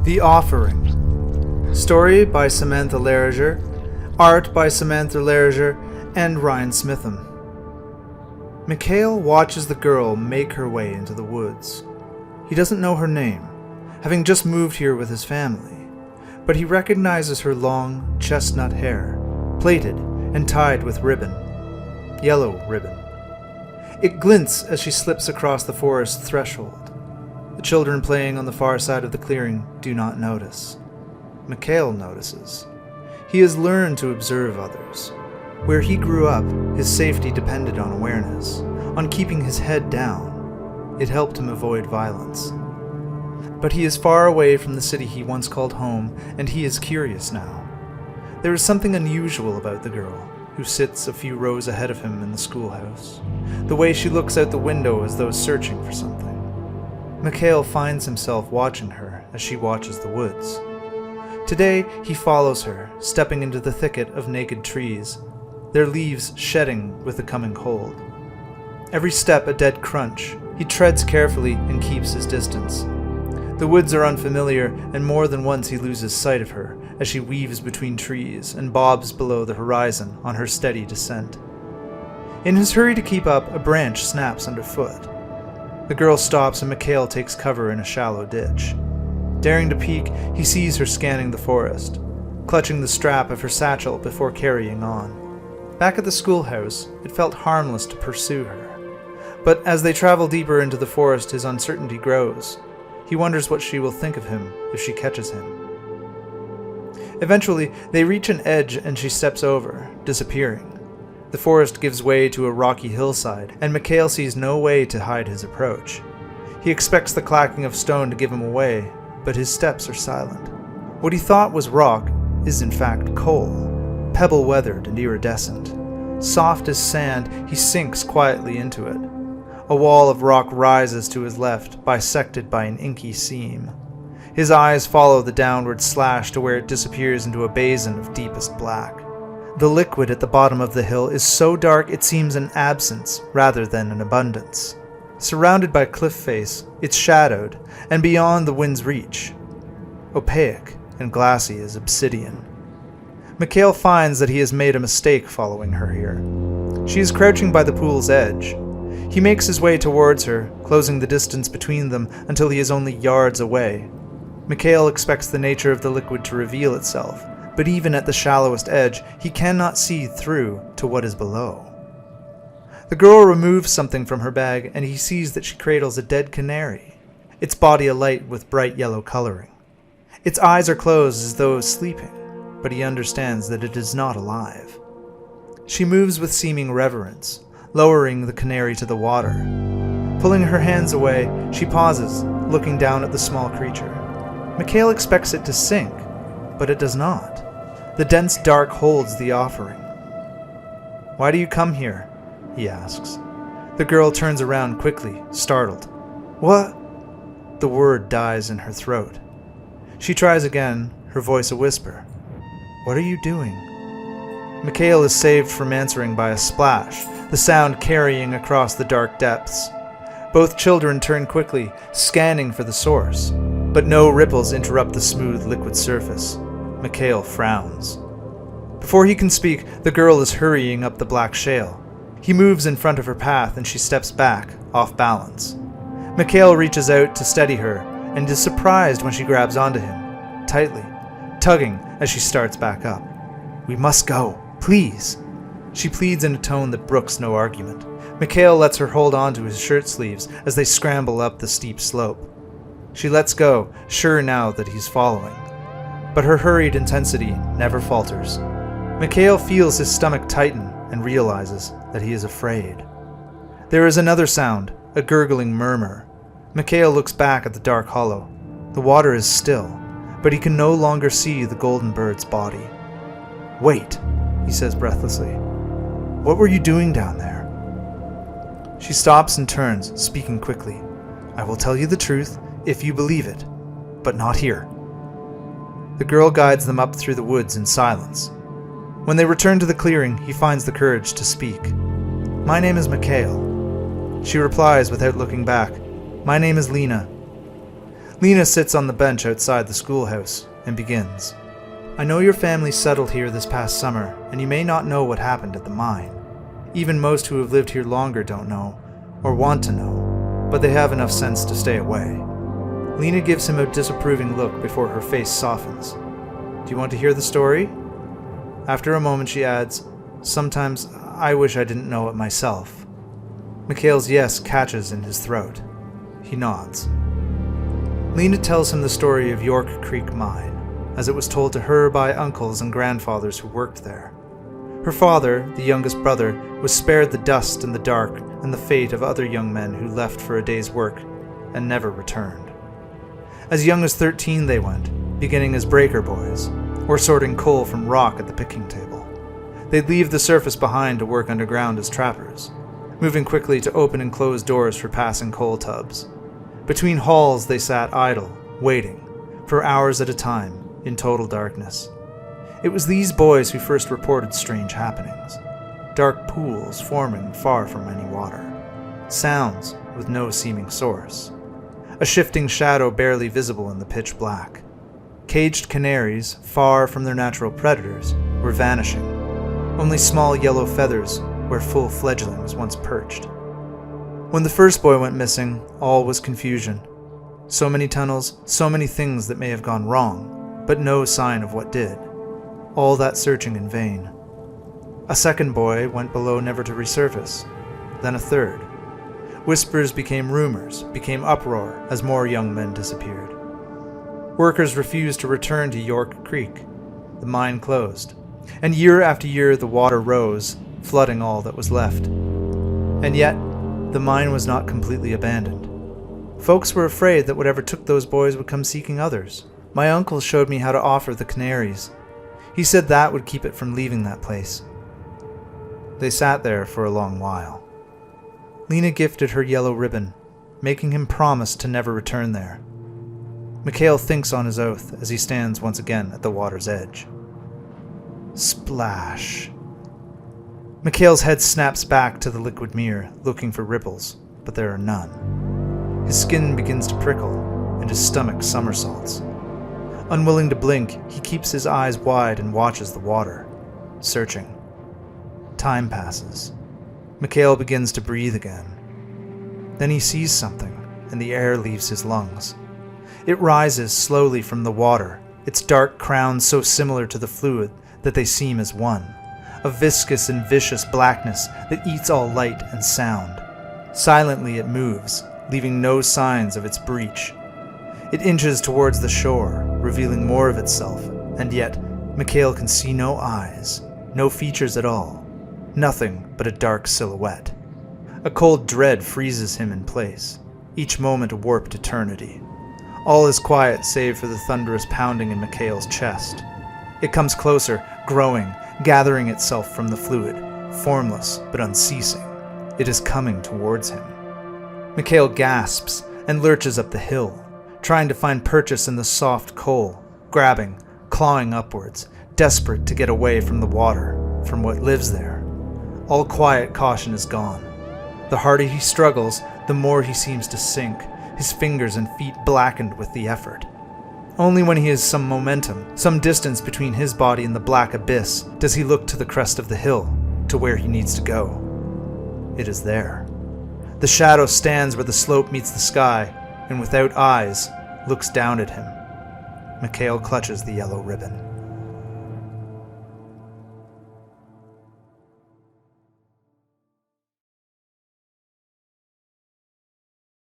The Offering. Story by Samantha Leriger. Art by Samantha Leriger and Ryan Smitham. Mikhail watches the girl make her way into the woods. He doesn't know her name, having just moved here with his family, but he recognizes her long, chestnut hair, plaited and tied with ribbon. Yellow ribbon. It glints as she slips across the forest threshold. The children playing on the far side of the clearing do not notice. Mikhail notices. He has learned to observe others. Where he grew up, his safety depended on awareness, on keeping his head down. It helped him avoid violence. But he is far away from the city he once called home, and he is curious now. There is something unusual about the girl, who sits a few rows ahead of him in the schoolhouse. The way she looks out the window as though searching for something. Mikhail finds himself watching her as she watches the woods. Today he follows her, stepping into the thicket of naked trees, their leaves shedding with the coming cold. Every step a dead crunch, he treads carefully and keeps his distance. The woods are unfamiliar, and more than once he loses sight of her as she weaves between trees and bobs below the horizon on her steady descent. In his hurry to keep up, a branch snaps underfoot. The girl stops and Mikhail takes cover in a shallow ditch. Daring to peek, he sees her scanning the forest, clutching the strap of her satchel before carrying on. Back at the schoolhouse, it felt harmless to pursue her. But as they travel deeper into the forest, his uncertainty grows. He wonders what she will think of him if she catches him. Eventually, they reach an edge and she steps over, disappearing. The forest gives way to a rocky hillside, and Mikhail sees no way to hide his approach. He expects the clacking of stone to give him away, but his steps are silent. What he thought was rock is in fact coal, pebble-weathered and iridescent. Soft as sand, he sinks quietly into it. A wall of rock rises to his left, bisected by an inky seam. His eyes follow the downward slash to where it disappears into a basin of deepest black. The liquid at the bottom of the hill is so dark it seems an absence rather than an abundance. Surrounded by cliff face, it's shadowed and beyond the wind's reach. Opaque and glassy as obsidian. Mikhail finds that he has made a mistake following her here. She is crouching by the pool's edge. He makes his way towards her, closing the distance between them until he is only yards away. Mikhail expects the nature of the liquid to reveal itself, but even at the shallowest edge, he cannot see through to what is below. The girl removes something from her bag, and he sees that she cradles a dead canary, its body alight with bright yellow coloring. Its eyes are closed as though sleeping, but he understands that it is not alive. She moves with seeming reverence, lowering the canary to the water. Pulling her hands away, she pauses, looking down at the small creature. Mikhail expects it to sink, but it does not. The dense dark holds the offering. "Why do you come here?" he asks. The girl turns around quickly, startled. "What?" The word dies in her throat. She tries again, her voice a whisper. "What are you doing?" Mikhail is saved from answering by a splash, the sound carrying across the dark depths. Both children turn quickly, scanning for the source, but no ripples interrupt the smooth liquid surface. Mikhail frowns. Before he can speak, the girl is hurrying up the black shale. He moves in front of her path and she steps back, off balance. Mikhail reaches out to steady her and is surprised when she grabs onto him, tightly, tugging as she starts back up. "We must go, please." She pleads in a tone that brooks no argument. Mikhail lets her hold on to his shirt sleeves as they scramble up the steep slope. She lets go, sure now that he's following. But her hurried intensity never falters. Mikhail feels his stomach tighten and realizes that he is afraid. There is another sound, a gurgling murmur. Mikhail looks back at the dark hollow. The water is still, but he can no longer see the golden bird's body. "Wait," he says breathlessly. "What were you doing down there?" She stops and turns, speaking quickly. "I will tell you the truth if you believe it, but not here." The girl guides them up through the woods in silence. When they return to the clearing, he finds the courage to speak. "My name is Mikhail." She replies without looking back, "My name is Lena." Lena sits on the bench outside the schoolhouse and begins. I know your family settled here this past summer, and you may not know what happened at the mine. Even most who have lived here longer don't know, or want to know, but they have enough sense to stay away. Lena gives him a disapproving look before her face softens. Do you want to hear the story? After a moment she adds, sometimes I wish I didn't know it myself. Mikhail's yes catches in his throat. He nods. Lena tells him the story of York Creek Mine, as it was told to her by uncles and grandfathers who worked there. Her father, the youngest brother, was spared the dust and the dark and the fate of other young men who left for a day's work and never returned. As young as 13 they went, beginning as breaker boys, or sorting coal from rock at the picking table. They'd leave the surface behind to work underground as trappers, moving quickly to open and close doors for passing coal tubs. Between hauls they sat idle, waiting, for hours at a time, in total darkness. It was these boys who first reported strange happenings. Dark pools forming far from any water. Sounds with no seeming source. A shifting shadow barely visible in the pitch black. Caged canaries, far from their natural predators, were vanishing. Only small yellow feathers where full fledglings once perched. When the first boy went missing, all was confusion. So many tunnels, so many things that may have gone wrong, but no sign of what did. All that searching in vain. A second boy went below never to resurface. Then a third. Whispers became rumors, became uproar as more young men disappeared. Workers refused to return to York Creek. The mine closed. And year after year the water rose, flooding all that was left. And yet, the mine was not completely abandoned. Folks were afraid that whatever took those boys would come seeking others. My uncle showed me how to offer the canaries. He said that would keep it from leaving that place. They sat there for a long while. Lena gifted her yellow ribbon, making him promise to never return there. Mikhail thinks on his oath as he stands once again at the water's edge. Splash. Mikhail's head snaps back to the liquid mirror, looking for ripples, but there are none. His skin begins to prickle, and his stomach somersaults. Unwilling to blink, he keeps his eyes wide and watches the water, searching. Time passes. Mikhail begins to breathe again. Then he sees something, and the air leaves his lungs. It rises slowly from the water, its dark crown so similar to the fluid that they seem as one. A viscous and vicious blackness that eats all light and sound. Silently it moves, leaving no signs of its breach. It inches towards the shore, revealing more of itself, and yet Mikhail can see no eyes, no features at all, nothing but a dark silhouette. A cold dread freezes him in place, each moment a warped eternity. All is quiet save for the thunderous pounding in Mikhail's chest. It comes closer, growing, gathering itself from the fluid, formless but unceasing. It is coming towards him. Mikhail gasps and lurches up the hill, trying to find purchase in the soft coal, grabbing, clawing upwards, desperate to get away from the water, from what lives there. All quiet caution is gone. The harder he struggles, the more he seems to sink, his fingers and feet blackened with the effort. Only when he has some momentum, some distance between his body and the black abyss, does he look to the crest of the hill, to where he needs to go. It is there. The shadow stands where the slope meets the sky, and without eyes, looks down at him. Mikhail clutches the yellow ribbon.